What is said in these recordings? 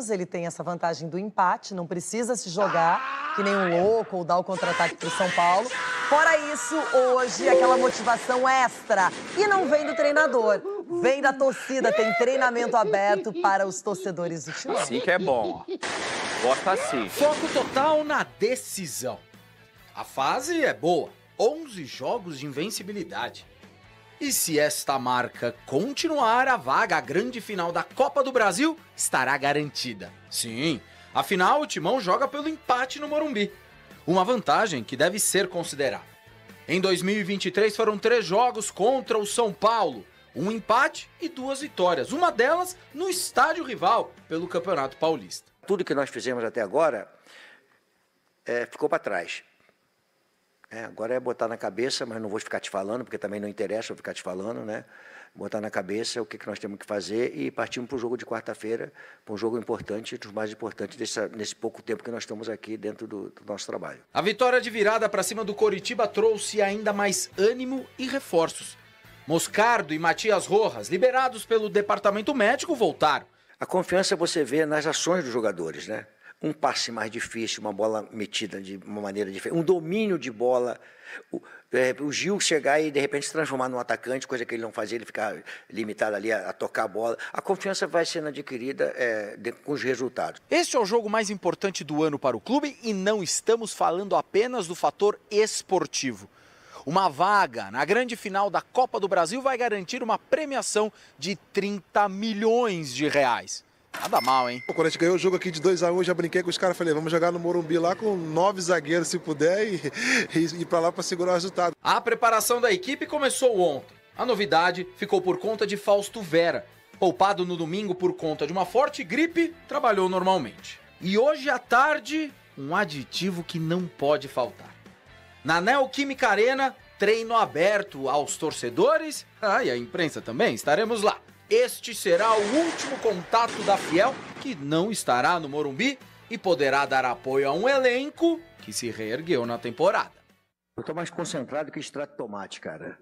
Ele tem essa vantagem do empate, não precisa se jogar que nem um louco ou dar o contra-ataque para o São Paulo. Fora isso, hoje, aquela motivação extra. E não vem do treinador, vem da torcida. Tem treinamento aberto para os torcedores do Timão. Assim que é bom, ó. Gosta assim. Foco total na decisão. A fase é boa, 11 jogos de invencibilidade. E se esta marca continuar, a vaga à grande final da Copa do Brasil estará garantida. Sim, afinal o Timão joga pelo empate no Morumbi. Uma vantagem que deve ser considerada. Em 2023 foram 3 jogos contra o São Paulo. Um empate e 2 vitórias. Uma delas no estádio rival pelo Campeonato Paulista. Tudo que nós fizemos até agora ficou para trás. Agora é botar na cabeça, mas não vou ficar te falando, porque também não interessa eu ficar te falando, né? Botar na cabeça o que nós temos que fazer e partirmos para o jogo de quarta-feira, para um jogo importante, dos mais importantes nesse pouco tempo que nós estamos aqui dentro do nosso trabalho. A vitória de virada para cima do Coritiba trouxe ainda mais ânimo e reforços. Moscardo e Matias Rojas, liberados pelo departamento médico, voltaram. A confiança você vê nas ações dos jogadores, né? Um passe mais difícil, uma bola metida de uma maneira diferente, um domínio de bola, o Gil chegar e de repente se transformar num atacante, coisa que ele não fazia, ele ficar limitado ali a tocar a bola. A confiança vai sendo adquirida com os resultados. Este é o jogo mais importante do ano para o clube e não estamos falando apenas do fator esportivo. Uma vaga na grande final da Copa do Brasil vai garantir uma premiação de 30 milhões de reais. Nada mal, hein? Quando a gente ganhou o jogo aqui de 2-1, já brinquei com os caras, falei, vamos jogar no Morumbi lá com 9 zagueiros, se puder, e ir pra lá para segurar o resultado. A preparação da equipe começou ontem. A novidade ficou por conta de Fausto Vera. Poupado no domingo por conta de uma forte gripe, trabalhou normalmente. E hoje à tarde, um aditivo que não pode faltar. Na Neoquímica Arena, treino aberto aos torcedores, e a imprensa também, estaremos lá. Este será o último contato da Fiel, que não estará no Morumbi e poderá dar apoio a um elenco que se reergueu na temporada. Eu tô mais concentrado que extrato de tomate, cara.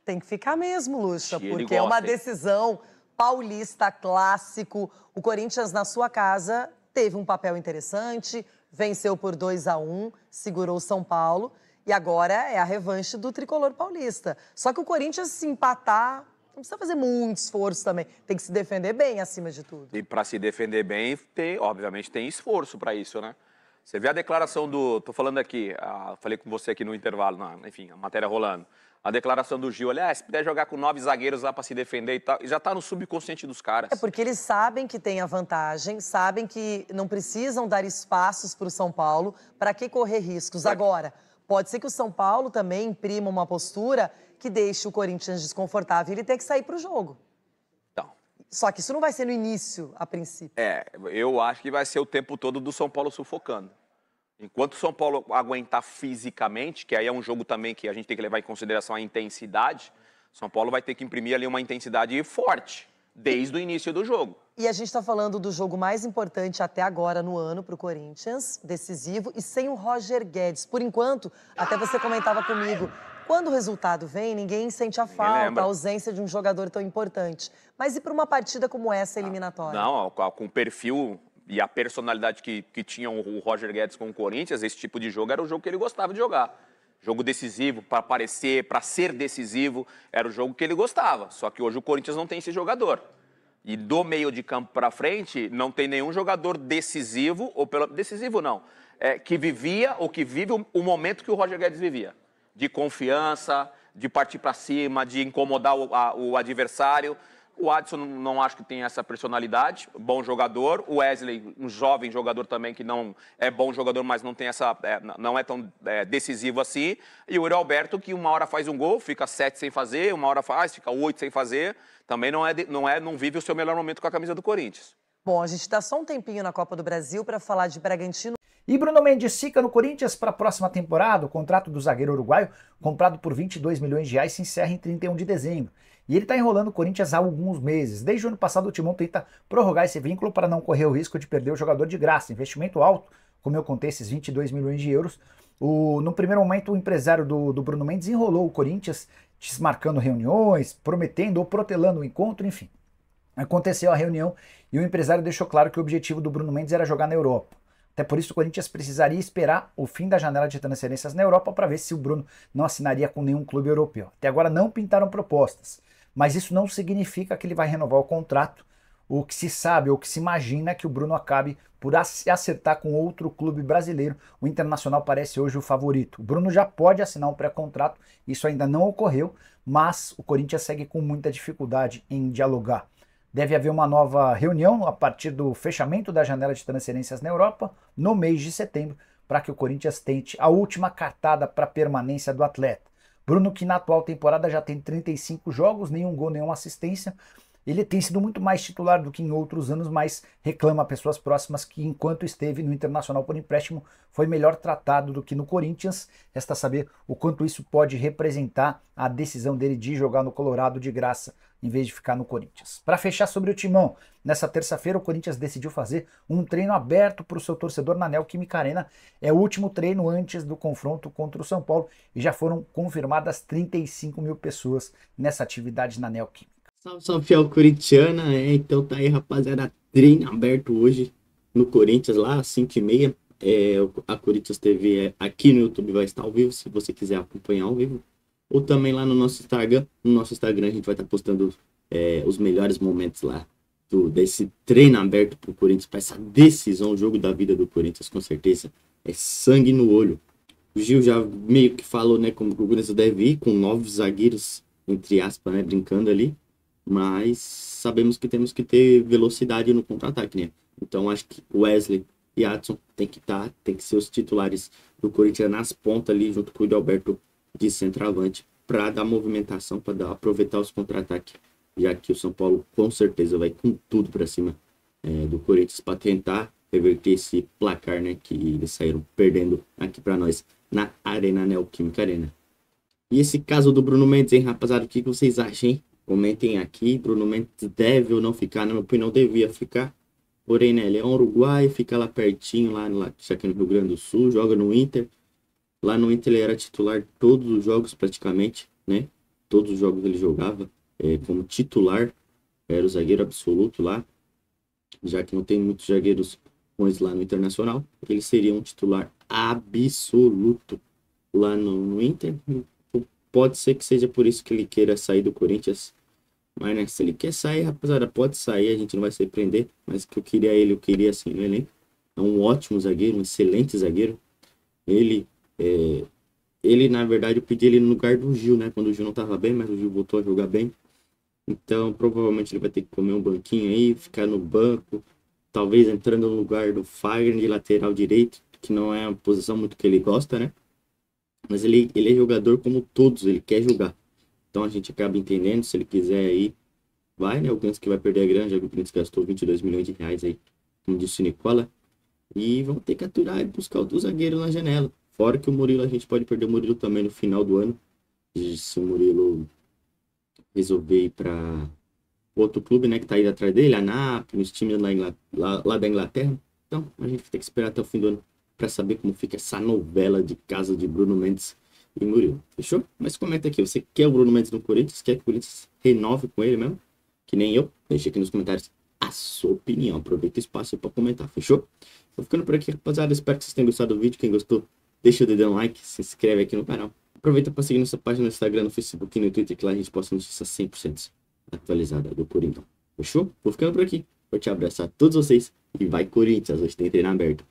Tem que ficar mesmo, Lucha, Ele porque gosta, é uma hein? decisão paulista, clássico. O Corinthians, na sua casa, teve um papel interessante, venceu por 2-1, segurou o São Paulo e agora é a revanche do tricolor paulista. Só que o Corinthians, se empatar, não precisa fazer muito esforço também. Tem que se defender bem, acima de tudo. E para se defender bem, obviamente tem esforço para isso, né? Você vê a declaração tô falando aqui, falei com você aqui no intervalo, enfim, a matéria rolando. A declaração do Gil, se puder jogar com 9 zagueiros lá para se defender e tal, já tá no subconsciente dos caras. É porque eles sabem que tem a vantagem, sabem que não precisam dar espaços para o São Paulo, para que correr riscos. Agora, pode ser que o São Paulo também imprima uma postura que deixe o Corinthians desconfortável e ele ter que sair para o jogo. Então. Só que isso não vai ser no início, a princípio. Eu acho que vai ser o tempo todo do São Paulo sufocando. Enquanto o São Paulo aguentar fisicamente, que aí é um jogo também que a gente tem que levar em consideração a intensidade, São Paulo vai ter que imprimir ali uma intensidade forte, desde o início do jogo. E a gente está falando do jogo mais importante até agora no ano para o Corinthians, decisivo, e sem o Roger Guedes. Por enquanto, até você comentava comigo, quando o resultado vem, ninguém sente a falta, a ausência de um jogador tão importante. Mas e para uma partida como essa eliminatória? Não, com o perfil e a personalidade que tinha o Roger Guedes com o Corinthians, esse tipo de jogo era o jogo que ele gostava de jogar. Jogo decisivo, para aparecer, para ser decisivo, era o jogo que ele gostava. Só que hoje o Corinthians não tem esse jogador. E do meio de campo para frente, não tem nenhum jogador decisivo, decisivo não, que vivia ou que vive o momento que o Roger Guedes vivia. De confiança, de partir para cima, de incomodar o adversário. O Adson não acho que tem essa personalidade, bom jogador. O Wesley, um jovem jogador também que não é bom jogador, mas não tem não é tão decisivo assim. E o Yuri Alberto, que uma hora faz um gol, fica 7 sem fazer, uma hora fica 8 sem fazer. Também não vive o seu melhor momento com a camisa do Corinthians. Bom, a gente dá só um tempinho na Copa do Brasil para falar de Bragantino. E Bruno Mendes fica no Corinthians para a próxima temporada. O contrato do zagueiro uruguaio, comprado por 22 milhões de reais, se encerra em 31 de dezembro. E ele está enrolando o Corinthians há alguns meses. Desde o ano passado, o Timão tenta prorrogar esse vínculo para não correr o risco de perder o jogador de graça. Investimento alto, como eu contei, esses 22 milhões de euros. No primeiro momento, o empresário do Bruno Mendes enrolou o Corinthians, desmarcando reuniões, prometendo ou protelando o encontro, enfim. Aconteceu a reunião e o empresário deixou claro que o objetivo do Bruno Mendes era jogar na Europa. Até por isso o Corinthians precisaria esperar o fim da janela de transferências na Europa para ver se o Bruno não assinaria com nenhum clube europeu. Até agora não pintaram propostas, mas isso não significa que ele vai renovar o contrato. O que se sabe ou que se imagina é que o Bruno acabe por se acertar com outro clube brasileiro. O Internacional parece hoje o favorito. O Bruno já pode assinar um pré-contrato, isso ainda não ocorreu, mas o Corinthians segue com muita dificuldade em dialogar. Deve haver uma nova reunião a partir do fechamento da janela de transferências na Europa, no mês de setembro, para que o Corinthians tente a última cartada para a permanência do atleta. Bruno, que na atual temporada já tem 35 jogos, nenhum gol, nenhuma assistência. Ele tem sido muito mais titular do que em outros anos, mas reclama a pessoas próximas que enquanto esteve no Internacional por empréstimo foi melhor tratado do que no Corinthians. Resta saber o quanto isso pode representar a decisão dele de jogar no Colorado de graça em vez de ficar no Corinthians. Para fechar sobre o Timão, nessa terça-feira o Corinthians decidiu fazer um treino aberto para o seu torcedor na Neoquímica Arena. É o último treino antes do confronto contra o São Paulo e já foram confirmadas 35 mil pessoas nessa atividade na Neoquímica. Salve, salve, fiel corintiana. Então tá aí, rapaziada, treino aberto hoje no Corinthians, lá às 5h30. A Corinthians TV aqui no YouTube vai estar ao vivo, se você quiser acompanhar ao vivo. Ou também lá no nosso Instagram. No nosso Instagram a gente vai estar postando os melhores momentos lá desse treino aberto pro Corinthians, para essa decisão, o jogo da vida do Corinthians, com certeza. É sangue no olho. O Gil já meio que falou, né, como o Corinthians deve ir, com 9 zagueiros, entre aspas, né, brincando ali. Mas sabemos que temos que ter velocidade no contra-ataque, né? Então acho que Wesley e Adson tem que ser os titulares do Corinthians nas pontas ali, junto com o Alberto de centroavante, para dar movimentação, para aproveitar os contra-ataques, já que o São Paulo com certeza vai com tudo para cima do Corinthians para tentar reverter esse placar, né? Que eles saíram perdendo aqui para nós na Arena Neoquímica Arena. E esse caso do Bruno Mendes, hein, rapaziada, o que vocês acham, hein? Comentem aqui. Bruno Mendes deve ou não ficar? Na minha opinião, devia ficar. Porém, né, ele é um uruguaio, fica lá pertinho, lá aqui no Rio Grande do Sul, joga no Inter. Lá no Inter ele era titular todos os jogos praticamente, né? Todos os jogos ele jogava como titular. Era o zagueiro absoluto lá. Já que não tem muitos zagueiros bons lá no Internacional, ele seria um titular absoluto lá no Inter. Pode ser que seja por isso que ele queira sair do Corinthians. Mas, né, se ele quer sair, rapaziada, pode sair. A gente não vai se prender. Mas que eu queria assim no elenco. É um ótimo zagueiro, um excelente zagueiro. Ele, na verdade, eu pedi ele no lugar do Gil, né? Quando o Gil não tava bem, mas o Gil voltou a jogar bem. Então, provavelmente ele vai ter que comer um banquinho aí, ficar no banco. Talvez entrando no lugar do Fagner de lateral direito, que não é uma posição muito que ele gosta, né? Mas ele é jogador como todos, ele quer jogar. Então a gente acaba entendendo, se ele quiser aí, vai, né? O Ganso que vai perder a grana, já que o Corinthians gastou 22 milhões de reais aí, como disse o Nicola. E vamos ter que aturar e buscar outro zagueiro na janela. Fora que o Murilo, a gente pode perder o Murilo também no final do ano. E se o Murilo resolver ir para outro clube, né, que tá aí atrás dele, a Nápoles, os times lá da Inglaterra. Então a gente vai ter que esperar até o fim do ano para saber como fica essa novela de casa de Bruno Mendes e Murilo. Fechou? Mas comenta aqui, você quer o Bruno Mendes no Corinthians? Quer que o Corinthians renove com ele mesmo? Que nem eu? Deixa aqui nos comentários a sua opinião. Aproveita o espaço para comentar. Fechou? Tô ficando por aqui, rapaziada. Espero que vocês tenham gostado do vídeo. Quem gostou, deixa o dedão no like, se inscreve aqui no canal. Aproveita para seguir nossa página no Instagram, no Facebook e no Twitter, que lá a gente posta notícias 100% atualizada do Corinthians. Fechou? Vou ficando por aqui. Forte abraço a todos vocês e vai Corinthians, hoje tem treino aberto.